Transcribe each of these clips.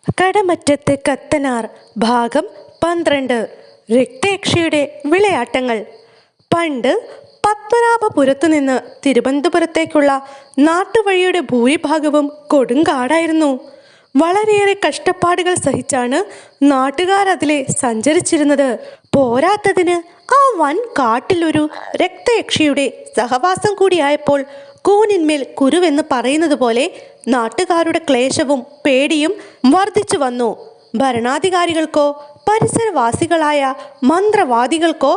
കടമറ്റത്ത് കത്തനാർ ഭാഗം 12. രക്തയക്ഷിയുടെ വിളയാട്ടങ്ങൾ. പണ്ട് പത്മനാഭപുരത്തു നിന്ന് തിരുവനന്തപുരത്തേക്കുള്ള നാട്ടുവഴിയുടെ ഭൂരിഭാഗവും കൊടുങ്കാടായിരുന്നു. വളരെയേറെ കഷ്ടപ്പാടുകൾ സഹിച്ചാണ് നാട്ടുകാരതിലെ സഞ്ചരിച്ചിരുന്നത്. പോരാത്തതിന് ആ വൻ കാട്ടിലൊരു രക്തയക്ഷിയുടെ സഹവാസം കൂടിയായപ്പോൾ കൂനിന്മേൽ കുരുവെന്ന് പറയുന്നത് പോലെ നാട്ടുകാരുടെ ക്ലേശവും പേടിയും വർദ്ധിച്ചു വന്നു. ഭരണാധികാരികൾക്കോ പരിസരവാസികളായ മന്ത്രവാദികൾക്കോ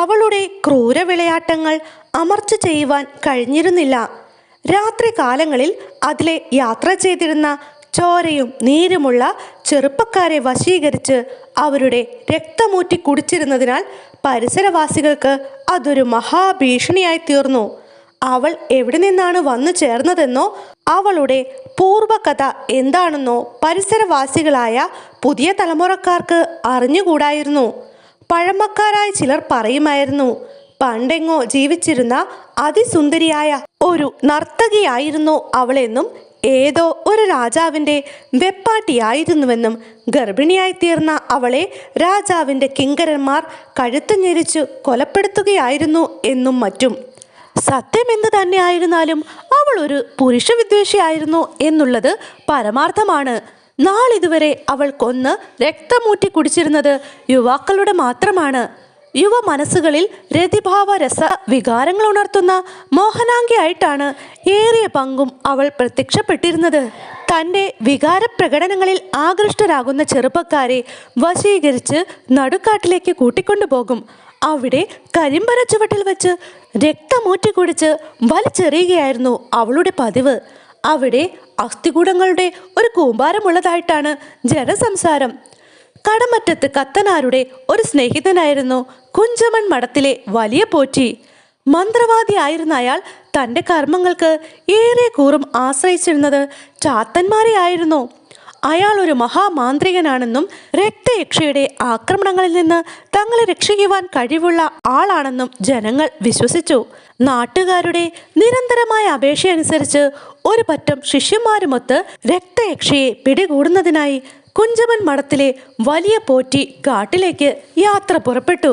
അവളുടെ ക്രൂരവിളയാട്ടങ്ങൾ അമർച്ച ചെയ്യുവാൻ കഴിഞ്ഞിരുന്നില്ല. രാത്രി കാലങ്ങളിൽ അതിലെ യാത്ര ചെയ്തിരുന്ന ചോരയും നീരുമുള്ള ചെറുപ്പക്കാരെ വശീകരിച്ച് അവരുടെ രക്തമൂറ്റി കുടിച്ചിരുന്നതിനാൽ പരിസരവാസികൾക്ക് അതൊരു മഹാഭീഷണിയായി തീർന്നു. അവൾ എവിടെ നിന്നാണ് വന്നു ചേർന്നതെന്നോ അവളുടെ പൂർവ്വകഥ എന്താണെന്നോ പരിസരവാസികളായ പുതിയ തലമുറക്കാർക്ക് അറിഞ്ഞുകൂടായിരുന്നു. പഴമക്കാരായ ചിലർ പറയുമായിരുന്നു, പണ്ടെങ്ങോ ജീവിച്ചിരുന്ന അതിസുന്ദരിയായ ഒരു നർത്തകിയായിരുന്നു അവളെന്നും ഏതോ ഒരു രാജാവിൻ്റെ വെപ്പാട്ടിയായിരുന്നുവെന്നും ഗർഭിണിയായി തീർന്ന അവളെ രാജാവിൻ്റെ കിങ്കരന്മാർ കഴുത്ത് ഞെരിച്ചു കൊലപ്പെടുത്തുകയായിരുന്നു എന്നും മറ്റും. സത്യമെന്ന് തന്നെയായിരുന്നാലും അവൾ ഒരു പുരുഷവിദ്വേഷിയായിരുന്നു എന്നുള്ളത് പരമാർത്ഥമാണ്. നാളിതുവരെ അവൾ കൊന്ന് രക്തമൂറ്റി കുടിച്ചിരുന്നത് യുവാക്കളുടെ മാത്രമാണ്. യുവ മനസ്സുകളിൽ രതിഭാവ രസ വികാരങ്ങൾ ഉണർത്തുന്ന മോഹനാംഗിയായിട്ടാണ് ഏറിയ പങ്കും അവൾ പ്രത്യക്ഷപ്പെട്ടിരുന്നത്. തൻ്റെ വികാരപ്രകടനങ്ങളിൽ ആകൃഷ്ടരാകുന്ന ചെറുപ്പക്കാരെ വശീകരിച്ച് നടുക്കാട്ടിലേക്ക് കൂട്ടിക്കൊണ്ടുപോകും. അവിടെ കരിമ്പന ചുവട്ടിൽ വെച്ച് രക്തമൂറ്റി കുടിച്ച് വലിച്ചെറിയുകയായിരുന്നു അവളുടെ പതിവ്. അവിടെ അസ്ഥികൂടങ്ങളുടെ ഒരു കൂമ്പാരമുള്ളതായിട്ടാണ് ജനസംസാരം. കടമറ്റത്ത് കത്തനാരുടെ ഒരു സ്നേഹിതനായിരുന്നു കുഞ്ചമൺ മഠത്തിലെ വലിയ പോറ്റി. മന്ത്രവാദിയായിരുന്ന അയാൾ തൻ്റെ കർമ്മങ്ങൾക്ക് ഏറെ കൂറും ആശ്രയിച്ചിരുന്നത് ചാത്തന്മാരെ ആയിരുന്നു. അയാൾ ഒരു മഹാമാന്ത്രികനാണെന്നും രക്തയക്ഷിയുടെ ആക്രമണങ്ങളിൽ നിന്ന് തങ്ങളെ രക്ഷിക്കുവാൻ കഴിവുള്ള ആളാണെന്നും ജനങ്ങൾ വിശ്വസിച്ചു. നാട്ടുകാരുടെ നിരന്തരമായ അപേക്ഷയനുസരിച്ച് ഒരു പറ്റം ശിഷ്യന്മാരുമൊത്ത് രക്തയക്ഷിയെ പിടികൂടുന്നതിനായി കുഞ്ചമൺ മഠത്തിലെ വലിയ പോറ്റി കാട്ടിലേക്ക് യാത്ര പുറപ്പെട്ടു.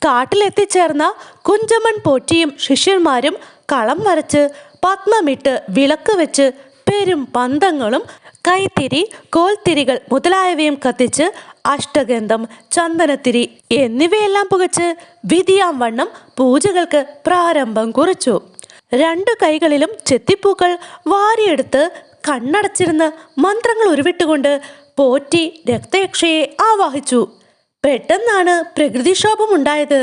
കാട്ടിലെത്തിച്ചേർന്ന കുഞ്ചമൺ പോറ്റിയും ശിഷ്യന്മാരും കളം വരച്ച് പത്മമിട്ട് വിളക്ക് വെച്ച് പെരും പന്തങ്ങളും കൈത്തിരി കോൽത്തിരികൾ മുതലായവയും കത്തിച്ച് അഷ്ടഗന്ധം ചന്ദനത്തിരി എന്നിവയെല്ലാം പുകച്ച് വിധിയാം വണ്ണം പൂജകൾക്ക് പ്രാരംഭം കുറിച്ചു. 2 കൈകളിലും ചെത്തിപ്പൂക്കൾ വാരിയെടുത്ത് കണ്ണടച്ചിരുന്ന് മന്ത്രങ്ങൾ ഉരുവിട്ടുകൊണ്ട് പോറ്റി രക്തയക്ഷയെ ആവാഹിച്ചു. പെട്ടെന്നാണ് പ്രകൃതിക്ഷോഭമുണ്ടായത്.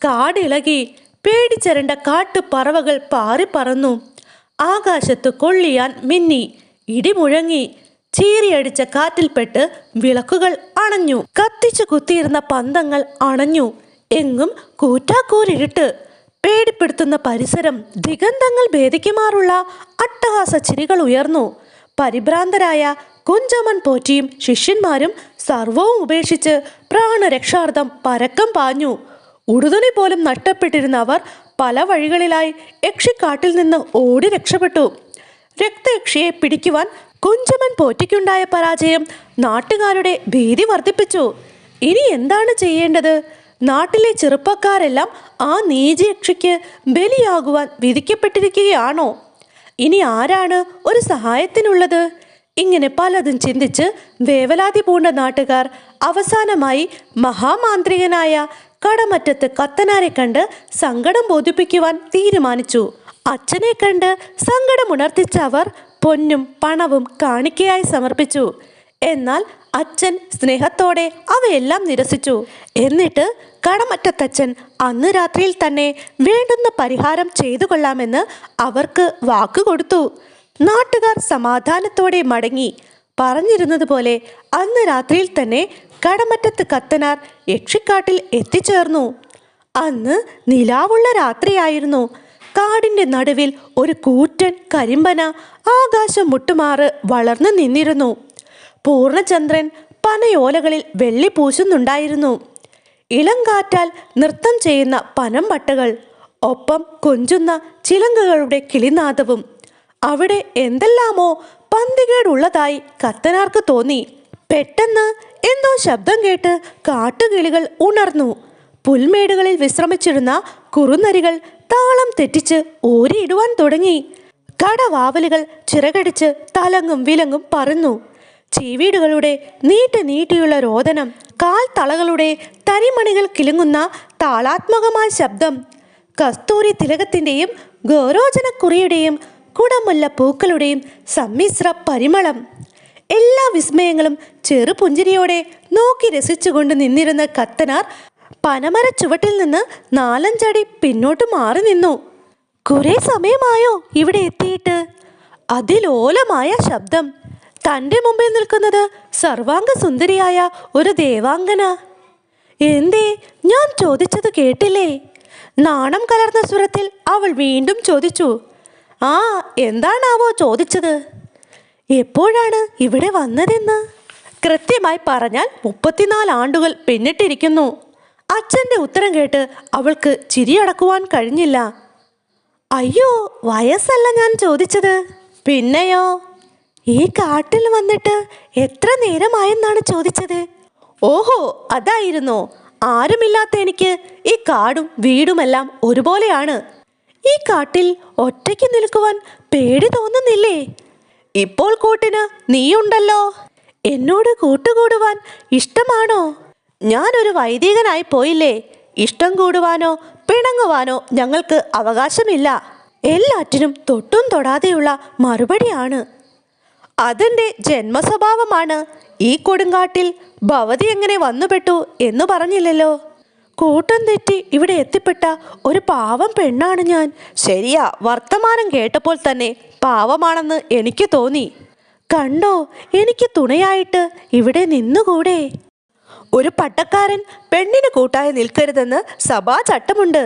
കാടിളകി പേടിച്ചരണ്ട കാട്ടുപറവകൾ പാറിപ്പറന്നു. ആകാശത്ത് കൊള്ളിയാൻ മിന്നി, ഇടിമുഴങ്ങി, ചീറിയടിച്ച കാറ്റിൽപ്പെട്ട് വിളക്കുകൾ അണഞ്ഞു. കത്തിച്ചു കുത്തിയിരുന്ന പന്തങ്ങൾ അണഞ്ഞു. എങ്ങും കൂറ്റാക്കൂരിട്ട് പേടിപ്പെടുത്തുന്ന പരിസരം. ദിഗന്ധങ്ങൾ ഭേദിക്കുമാറുള്ള അട്ടഹാസ ചിരികൾ ഉയർന്നു. പരിഭ്രാന്തരായ കുഞ്ചമൺ പോറ്റിയും ശിഷ്യന്മാരും സർവവും ഉപേക്ഷിച്ച് പ്രാണരക്ഷാർത്ഥം പരക്കം പാഞ്ഞു. ഉടുതുണി പോലും നഷ്ടപ്പെട്ടിരുന്ന അവർ പല വഴികളിലായി യക്ഷിക്കാട്ടിൽ നിന്ന് ഓടി രക്ഷപ്പെട്ടു. രക്തയക്ഷിയെ പിടിക്കുവാൻ കുഞ്ചമൺ പോറ്റിക്കുണ്ടായ പരാജയം നാട്ടുകാരുടെ ഭീതി വർദ്ധിപ്പിച്ചു. ഇനി എന്താണ് ചെയ്യേണ്ടത്? നാട്ടിലെ ചെറുപ്പക്കാരെല്ലാം ആ നീചയക്ഷിക്ക് ബലിയാകുവാൻ വിധിക്കപ്പെട്ടിരിക്കുകയാണോ? ഇനി ആരാണ് ഒരു സഹായത്തിനുള്ളത്? ഇങ്ങനെ പലതും ചിന്തിച്ച് വേവലാതി പൂണ്ട നാട്ടുകാർ അവസാനമായി മഹാമാന്ത്രികനായ കടമറ്റത്ത് കത്തനാരെ കണ്ട് സങ്കടം ബോധിപ്പിക്കുവാൻ തീരുമാനിച്ചു. അച്ഛനെ കണ്ട് സങ്കടമുണർത്തിച്ച അവർ പൊന്നും പണവും കാണിക്കയായി സമർപ്പിച്ചു. എന്നാൽ അച്ഛൻ സ്നേഹത്തോടെ അവയെല്ലാം നിരസിച്ചു. എന്നിട്ട് കടമറ്റത്തച്ഛൻ അന്ന് രാത്രിയിൽ തന്നെ വേണ്ടുന്ന പരിഹാരം ചെയ്തു കൊള്ളാമെന്ന് അവർക്ക് വാക്കുകൊടുത്തു. നാട്ടുകാർ സമാധാനത്തോടെ മടങ്ങി. പറഞ്ഞിരുന്നത് പോലെ അന്ന് രാത്രിയിൽ തന്നെ കടമറ്റത്ത് കത്തനാർ യക്ഷിക്കാട്ടിൽ എത്തിച്ചേർന്നു. അന്ന് നിലാവുള്ള രാത്രിയായിരുന്നു. കാടിൻ്റെ നടുവിൽ ഒരു കൂറ്റൻ കരിമ്പന ആകാശം മുട്ടുമാറ് വളർന്നു നിന്നിരുന്നു. പൂർണ്ണചന്ദ്രൻ പനയോലകളിൽ വെള്ളി പൂശുന്നുണ്ടായിരുന്നു. ഇളങ്കാറ്റാൽ നൃത്തം ചെയ്യുന്ന പനംപട്ടകൾ, ഒപ്പം കൊഞ്ചുന്ന ചിലങ്കകളുടെ കിളിനാദവും. അവിടെ എന്തെല്ലാമോ പന്തികേടുള്ളതായി കത്തനാർക്ക് തോന്നി. പെട്ടെന്ന് എന്തോ ശബ്ദം കേട്ട് കാട്ടുകിളികൾ ഉണർന്നു. പുൽമേടുകളിൽ വിശ്രമിച്ചിരുന്ന കുറുനരികൾ താളം തെറ്റിച്ച് ഓരിയിടുവാൻ തുടങ്ങി. കടവാവലുകൾ ചിറകടിച്ച് തലങ്ങും വിലങ്ങും പറന്നു. ചീവീടുകളുടെ നീട്ടിയുള്ള രോദനം, കാൽത്തളകളുടെ തനിമണികൾ കിലുങ്ങുന്ന താളാത്മകമായ ശബ്ദം, കസ്തൂരി തിലകത്തിൻ്റെയും ഗൗരോചനക്കുറിയുടെയും കുടമുല്ല പൂക്കളുടെയും സമ്മിശ്ര പരിമളം, എല്ലാ വിസ്മയങ്ങളും ചെറുപുഞ്ചിരിയോടെ നോക്കി രസിച്ചുകൊണ്ട് നിന്നിരുന്ന കത്തനാർ പനമര ചുവട്ടിൽ നിന്ന് 4-5 അടി പിന്നോട്ട് മാറി നിന്നു. കുറെ സമയമായോ ഇവിടെ എത്തിയിട്ട്? അതിലോലമായ ശബ്ദം. തൻ്റെ മുമ്പിൽ നിൽക്കുന്നത് സർവാംഗ സുന്ദരിയായ ഒരു ദേവാംഗന. എന്തേ, ഞാൻ ചോദിച്ചത് കേട്ടില്ലേ? നാണം കലർന്ന സ്വരത്തിൽ അവൾ വീണ്ടും ചോദിച്ചു. ആ, എന്താണാവോ ചോദിച്ചത്? എപ്പോഴാണ് ഇവിടെ വന്നതെന്ന്? കൃത്യമായി പറഞ്ഞാൽ 34 ആണ്ടുകൾ പിന്നിട്ടിരിക്കുന്നു. അച്ഛൻ്റെ ഉത്തരം കേട്ട് അവൾക്ക് ചിരിയടക്കുവാൻ കഴിഞ്ഞില്ല. അയ്യോ, വയസ്സല്ല ഞാൻ ചോദിച്ചത്. പിന്നെയോ? ഈ കാട്ടിൽ വന്നിട്ട് എത്ര നേരമായെന്നാണ് ചോദിച്ചത്. ഓഹോ, അതായിരുന്നോ? ആരുമില്ലാത്ത എനിക്ക് ഈ കാടും വീടുമെല്ലാം ഒരുപോലെയാണ്. ഈ കാട്ടിൽ ഒറ്റയ്ക്ക് നിൽക്കുവാൻ പേടി തോന്നുന്നില്ലേ? ഇപ്പോൾ കൂട്ടിന് നീയുണ്ടല്ലോ. എന്നോട് കൂട്ടുകൂടുവാൻ ഇഷ്ടമാണോ? ഞാനൊരു വൈദികനായി പോയില്ലേ. ഇഷ്ടം കൂടുവാനോ പിണങ്ങുവാനോ ഞങ്ങൾക്ക് അവകാശമില്ല. എല്ലാറ്റിനും തൊട്ടും തൊടാതെയുള്ള മറുപടിയാണ്. അതെൻ്റെ ജന്മസ്വഭാവമാണ്. ഈ കൊടുങ്കാട്ടിൽ ഭവതി എങ്ങനെ വന്നുപെട്ടു എന്ന് പറഞ്ഞില്ലല്ലോ. കൂട്ടം തെറ്റി ഇവിടെ എത്തിപ്പെട്ട ഒരു പാവം പെണ്ണാണ് ഞാൻ. ശരിയാ, വർത്തമാനം കേട്ടപ്പോൾ തന്നെ പാവമാണെന്ന് എനിക്ക് തോന്നി. കണ്ടോ, എനിക്ക് തുണയായിട്ട് ഇവിടെ നിന്നുകൂടെ? ഒരു പട്ടക്കാരൻ പെണ്ണിന് കൂട്ടായി നിൽക്കരുതെന്ന് സഭാ ചട്ടമുണ്ട്.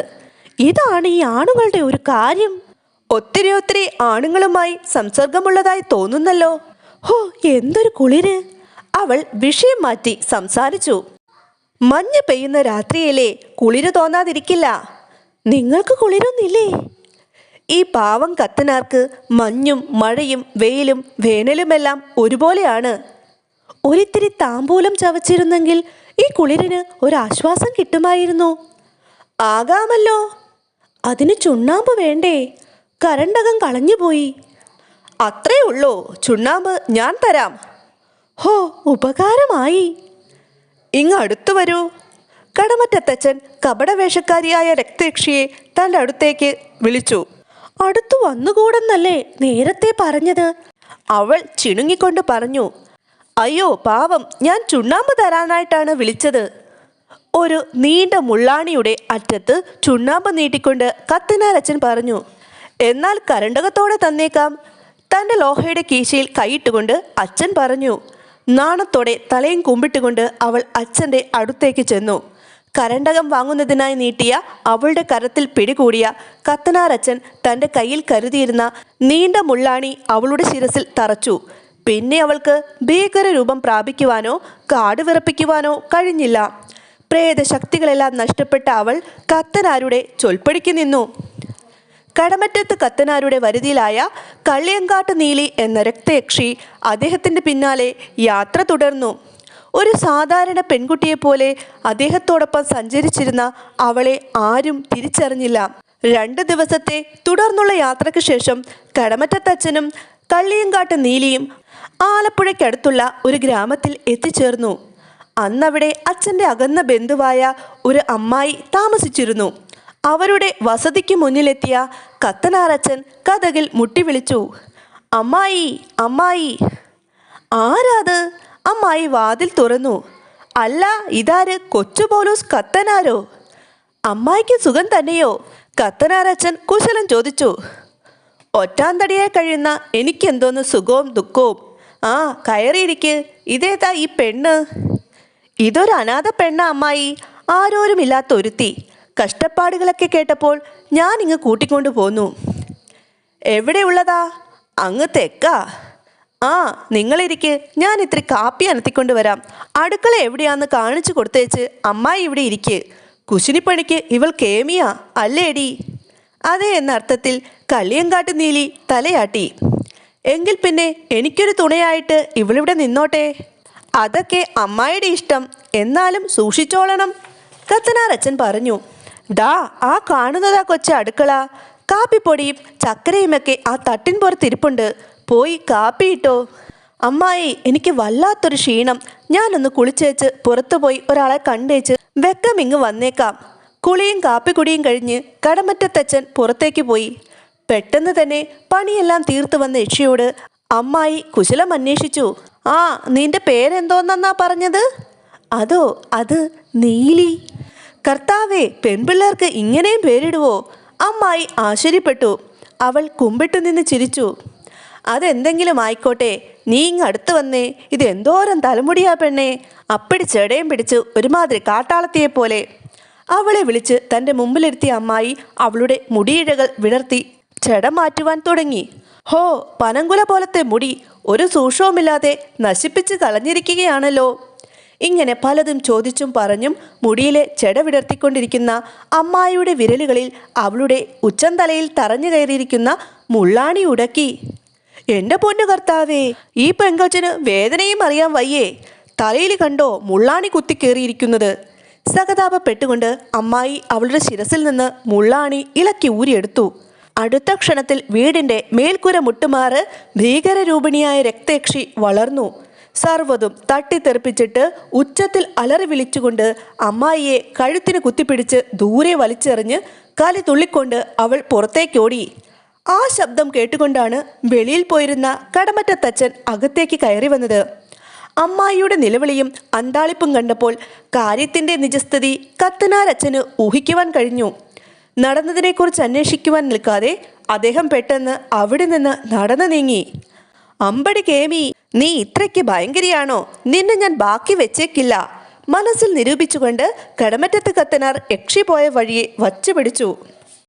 ഇതാണ് ഈ ആണുങ്ങളുടെ ഒരു കാര്യം. ഒത്തിരി ആണുങ്ങളുമായി സംസർഗമുള്ളതായി തോന്നുന്നല്ലോ. ഹോ, എന്തൊരു കുളിര്! അവൾ വിഷയം മാറ്റി സംസാരിച്ചു. മഞ്ഞ് പെയ്യുന്ന രാത്രിയിലെ കുളിര് തോന്നാതിരിക്കില്ല. നിങ്ങൾക്ക് കുളിരൊന്നില്ലേ? ഈ പാവം കത്തനാർക്ക് മഞ്ഞും മഴയും വെയിലും വേനലുമെല്ലാം ഒരുപോലെയാണ്. ഒരിത്തിരി താമ്പൂലം ചവച്ചിരുന്നെങ്കിൽ ഈ കുളിരിന് ഒരാശ്വാസം കിട്ടുമായിരുന്നു. ആകാമല്ലോ. അതിന് ചുണ്ണാമ്പ് വേണ്ടേ? കരണ്ടകം കളഞ്ഞുപോയി. അത്രേ ഉള്ളൂ. ചുണ്ണാമ്പ് ഞാൻ തരാം. ഹോ, ഉപകാരമായി. ഇങ്ങടുത്തു വരൂ. കടമറ്റത്തച്ഛൻ കപടവേഷക്കാരിയായ രക്തയക്ഷിയെ തൻ്റെ അടുത്തേക്ക് വിളിച്ചു. അടുത്തു വന്നുകൂടെന്നല്ലേ നേരത്തെ പറഞ്ഞത്? അവൾ ചിണുങ്ങിക്കൊണ്ട് പറഞ്ഞു. അയ്യോ പാവം, ഞാൻ ചുണ്ണാമ്പ് തരാനായിട്ടാണ് വിളിച്ചത്. ഒരു നീണ്ട മുള്ളാണിയുടെ അറ്റത്ത് ചുണ്ണാമ്പ് നീട്ടിക്കൊണ്ട് കത്തനാരച്ഛൻ പറഞ്ഞു. എന്നാൽ കരണ്ടകത്തോടെ തന്നേക്കാം. തൻ്റെ ലോഹയുടെ കീശയിൽ കൈയിട്ടുകൊണ്ട് അച്ഛൻ പറഞ്ഞു. നാണത്തോടെ തലയും കുമ്പിട്ടുകൊണ്ട് അവൾ അച്ഛൻ്റെ അടുത്തേക്ക് ചെന്നു. കരണ്ടകം വാങ്ങുന്നതിനായി നീട്ടിയ അവളുടെ കരത്തിൽ പിടികൂടിയ കത്തനാരച്ഛൻ തൻ്റെ കയ്യിൽ കരുതിയിരുന്ന നീണ്ട മുള്ളാണി അവളുടെ ശിരസിൽ തറച്ചു. പിന്നെ അവൾക്ക് ഭീകരരൂപം പ്രാപിക്കുവാനോ കാട് വിറപ്പിക്കുവാനോ കഴിഞ്ഞില്ല. പ്രേതശക്തികളെല്ലാം നഷ്ടപ്പെട്ട അവൾ കത്തനാരുടെ ചൊൽപ്പടിക്ക് നിന്നു. കടമറ്റത്ത് കത്തനാരുടെ വരുതിയിലായ കള്ളിയങ്കാട്ട് നീലി എന്ന രക്തയക്ഷി അദ്ദേഹത്തിൻ്റെ പിന്നാലെ യാത്ര തുടർന്നു. ഒരു സാധാരണ പെൺകുട്ടിയെപ്പോലെ അദ്ദേഹത്തോടൊപ്പം സഞ്ചരിച്ചിരുന്ന അവളെ ആരും തിരിച്ചറിഞ്ഞില്ല. 2 ദിവസത്തെ തുടർന്നുള്ള യാത്രയ്ക്ക് ശേഷം കടമറ്റത്തച്ഛനും കള്ളിയങ്കാട്ട് നീലിയും ആലപ്പുഴയ്ക്കടുത്തുള്ള ഒരു ഗ്രാമത്തിൽ എത്തിച്ചേർന്നു. അന്നവിടെ അച്ഛൻ്റെ അകന്ന ബന്ധുവായ ഒരു അമ്മായി താമസിച്ചിരുന്നു. അവരുടെ വസതിക്ക് മുന്നിലെത്തിയ കത്തനാരച്ഛൻ കതകിൽ മുട്ടിവിളിച്ചു. അമ്മായി, അമ്മായി. ആരാത്? അമ്മായി വാതിൽ തുറന്നു. അല്ല, ഇതാര്? കൊച്ചു പോലൂസ് കത്തനാരോ? അമ്മായിക്ക് സുഖം തന്നെയോ? കത്തനാരച്ഛൻ കുശലം ചോദിച്ചു. ഒറ്റാന്തടിയായി കഴിയുന്ന എനിക്കെന്തോന്ന് സുഖവും ദുഃഖവും. ആ, കയറിയിരിക്ക്. ഇതേതാ ഈ പെണ്ണ്? ഇതൊരു അനാഥ പെണ്ണ അമ്മായി, ആരോരുമില്ലാത്ത ഒരുത്തി. കഷ്ടപ്പാടുകളൊക്കെ കേട്ടപ്പോൾ ഞാൻ ഇങ്ങ് കൂട്ടിക്കൊണ്ടു പോന്നു. എവിടെയുള്ളതാ? അങ്ങ് തെക്കാ. ആ, നിങ്ങളിരിക്ക്, ഞാൻ ഇത്തിരി കാപ്പി അനത്തിക്കൊണ്ട് വരാം. അടുക്കള എവിടെയാന്ന് കാണിച്ചു കൊടുത്തേച്ച് അമ്മായി ഇവിടെ ഇരിക്ക്. കുശിനിപ്പണിക്ക് ഇവൾ കേമിയാ അല്ലേടി? അതെ എന്ന അർത്ഥത്തിൽ കള്ളിയങ്കാട്ട് നീലി തലയാട്ടി. എങ്കിൽ പിന്നെ എനിക്കൊരു തുണയായിട്ട് ഇവളിവിടെ നിന്നോട്ടെ. അതൊക്കെ അമ്മായിയുടെ ഇഷ്ടം, എന്നാലും സൂക്ഷിച്ചോളണം. കത്തനാരച്ഛൻ പറഞ്ഞു. ദാ ആ കാണുന്നതാ കൊച്ച അടുക്കള. കാപ്പിപ്പൊടിയും ചക്കരയുമൊക്കെ ആ തട്ടിൻ പുറത്തിരിപ്പുണ്ട്. പോയി കാപ്പിയിട്ടോ. അമ്മായി, എനിക്ക് വല്ലാത്തൊരു ക്ഷീണം. ഞാനൊന്ന് കുളിച്ചേച്ച് പുറത്തു പോയി ഒരാളെ കണ്ടേച്ച് വെക്കമിങ്ങ് വന്നേക്കാം. കുളിയും കാപ്പിക്കുടിയും കഴിഞ്ഞ് കടമറ്റത്തച്ഛൻ പുറത്തേക്ക് പോയി. പെട്ടെന്ന് തന്നെ പണിയെല്ലാം തീർത്തു വന്ന യക്ഷിയോട് അമ്മായി കുശലം അന്വേഷിച്ചു. ആ, നിന്റെ പേരെന്തോന്നാ പറഞ്ഞത്? അതോ, അത് നീലി. കർത്താവേ, പെൺപിള്ളേർക്ക് ഇങ്ങനെയും പേരിടുവോ? അമ്മായി ആശ്ചര്യപ്പെട്ടു. അവൾ കുമ്പിട്ടു നിന്ന് ചിരിച്ചു. അതെന്തെങ്കിലും ആയിക്കോട്ടെ, നീ ഇങ്ങ് അടുത്ത് വന്നേ. ഇത് എന്തോരം തലമുടിയാ പെണ്ണേ. അപ്പിടി ചെടയും പിടിച്ചു ഒരുമാതിരി കാട്ടാളത്തിയെപ്പോലെ. അവളെ വിളിച്ച് തൻ്റെ മുമ്പിലിരുത്തിയ അമ്മായി അവളുടെ മുടിയിഴകൾ വിടർത്തി ചെട മാറ്റുവാൻ തുടങ്ങി. ഹോ, പനങ്കുല പോലത്തെ മുടി ഒരു സൂക്ഷവുമില്ലാതെ നശിപ്പിച്ച് കളഞ്ഞിരിക്കുകയാണല്ലോ. ഇങ്ങനെ പലതും ചോദിച്ചും പറഞ്ഞും മുടിയിലെ ചെട വിടർത്തിക്കൊണ്ടിരിക്കുന്ന അമ്മായിയുടെ വിരലുകളിൽ അവളുടെ ഉച്ചന്തലയിൽ തറഞ്ഞു കയറിയിരിക്കുന്ന മുള്ളാണി ഉടക്കി. എൻ്റെ പൊന്നു കർത്താവേ, ഈ പെങ്കൊച്ചിന് വേദനയും അറിയാൻ വയ്യേ. തലയിൽ കണ്ടോ മുള്ളാണി കുത്തിക്കേറിയിരിക്കുന്നത്. സഹതാപപ്പെട്ടുകൊണ്ട് അമ്മായി അവളുടെ ശിരസിൽ നിന്ന് മുള്ളാണി ഇളക്കി ഊരിയെടുത്തു. അടുത്ത ക്ഷണത്തിൽ വീടിൻ്റെ മേൽക്കുര മുട്ടുമാറ് ഭീകരരൂപിണിയായ രക്തയക്ഷി വളർന്നു. സർവ്വതും തട്ടിത്തെറിപ്പിച്ചിട്ട് ഉച്ചത്തിൽ അലറി വിളിച്ചുകൊണ്ട് അമ്മായിയെ കഴുത്തിന് കുത്തിപ്പിടിച്ച് ദൂരെ വലിച്ചെറിഞ്ഞ് കലി തുള്ളിക്കൊണ്ട് അവൾ പുറത്തേക്കോടി. ആ ശബ്ദം കേട്ടുകൊണ്ടാണ് വെളിയിൽ പോയിരുന്ന കടമറ്റത്തച്ഛൻ അകത്തേക്ക് കയറി വന്നത്. അമ്മായിയുടെ നിലവിളിയും അന്താളിപ്പും കണ്ടപ്പോൾ കാര്യത്തിൻ്റെ നിജസ്ഥിതി കത്തനാരച്ഛന് ഊഹിക്കുവാൻ കഴിഞ്ഞു. നടന്നതിനെക്കുറിച്ച് അന്വേഷിക്കുവാൻ നിൽക്കാതെ അദ്ദേഹം പെട്ടെന്ന് അവിടെ നിന്ന് നടന്നു നീങ്ങി. അമ്പടി കേമി, നീ ഇത്രയ്ക്ക് ഭയങ്കരിയാണോ? നിന്നെ ഞാൻ ബാക്കി വെച്ചേക്കില്ല. മനസ്സിൽ നിരൂപിച്ചുകൊണ്ട് കടമറ്റത്ത് കത്തനാർ യക്ഷി പോയ വഴിയെ വച്ചുപിടിച്ചു.